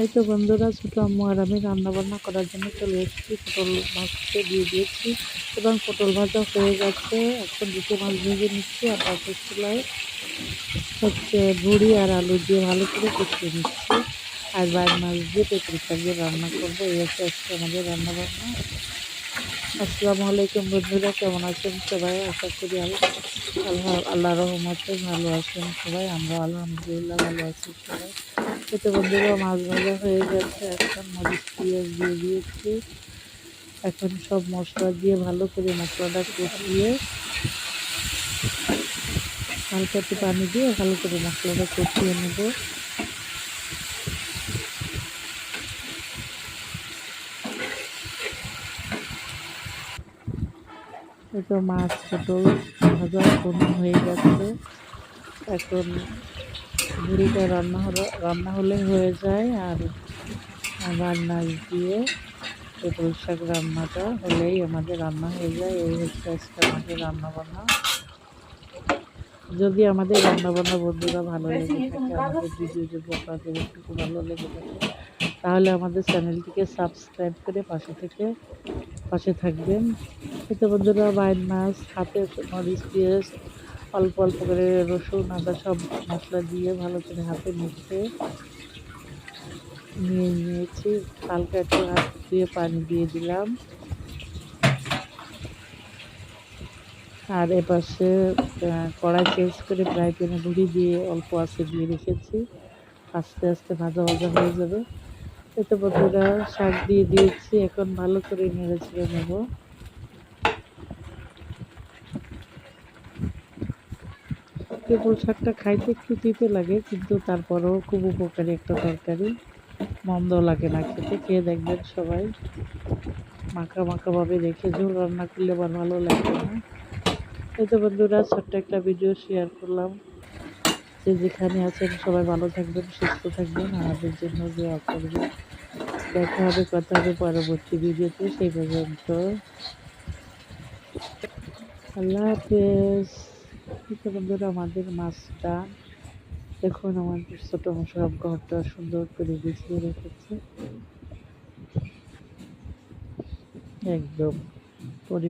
এই তো বন্ধুরা, ছোটো আম্মু আর আমি রান্নাবান্না করার জন্য চলে এসেছি। পটল ভাজতে দিয়ে দিয়েছি এবং পটল ভাজা হয়ে গেছে। এখন দুটো মাছ ভেজে নিচ্ছি আর পাশের চুলায় হচ্ছে ভুড়ি আর আলু দিয়ে ভালো করে কষিয়ে নিচ্ছি। আর বাইরের মাছ দিয়ে পেঁপে শাক দিয়ে রান্না করবো। এই হচ্ছে আজকে আমাদের রান্নাবান্না। আসসালামু আলাইকুম বন্ধুরা, কেমন আছেন সবাই? আশা করি আল্লাহ রহমতে ভালো আছেন সবাই। আমরা আলহামদুলিল্লাহ ভালো আছি সবাই। এতে বন্ধুরা মাছ ভাজা হয়ে গেছে। এখন মরিচ পেঁয়াজ দিয়ে দিয়েছি। এখন সব মশলা দিয়ে ভালো করে মশলাটা কষিয়ে হালকা একটু পানি দিয়ে ভালো করে মশলাটা কষিয়ে নেব। তো মাছ পটল ভাজা কোনো হয়ে গেছে। এখন ভুড়িটা রান্না হলে হয়ে যায়। আর আবার মাছ দিয়ে পটল শাক রান্নাটা হলেই আমাদের রান্না হয়ে যায়। এই হচ্ছে আজকে আমাদের রান্নাবান্না। যদি আমাদের রান্নাবান্না বন্ধুরা ভালো লেগে থাকে, আমাদের ভিডিও যদি আপনাদের একটু ভালো লেগে থাকে, তাহলে আমাদের চ্যানেলটিকে সাবস্ক্রাইব করে পাশে থাকবেন। এতে বন্ধুরা বাইন মাছ হাতে মরিচ পেঁয়াজ অল্প অল্প করে রসুন আদা সব মশলা দিয়ে ভালো করে হাতে নিয়েছি। হালকা একটু হাত দিয়ে পানি দিয়ে দিলাম। আর এপাশে কড়াই চেঞ্জ করে ফ্রাই প্যানে ভুড়ি দিয়ে অল্প আঁচে দিয়ে রেখেছি। আস্তে আস্তে ভাজা হয়ে যাবে। এতে বন্ধুরা শাক দিয়ে দিয়েছি। এখন ভালো করে নেড়ে ছেড়ে নেব। পেঁপল শাকটা খাইতে একটু তিতে লাগে, কিন্তু তারপরেও খুব উপকারী একটা তরকারি, মন্দ লাগে না খেতে। খেয়ে দেখবেন সবাই। মাখা ভাবে রেখে ঝোল রান্না করলে আবার ভালো লাগবে না। এই তো বন্ধুরা ছোট্ট একটা ভিডিও শেয়ার করলাম। যে যেখানে আছেন সবাই ভালো থাকবেন, সুস্থ থাকবেন, আমাদের জন্য দোয়া করবেন। দেখা হবে, কথা হবে পরবর্তী ভিডিওতে। সেই পর্যন্ত আল্লাহ হাফেজ। বন্ধুরা আমাদের মাছটা দেখুন, আমাদের ছোট সব ঘরটা সুন্দর করে গুছিয়ে রেখেছে একদম।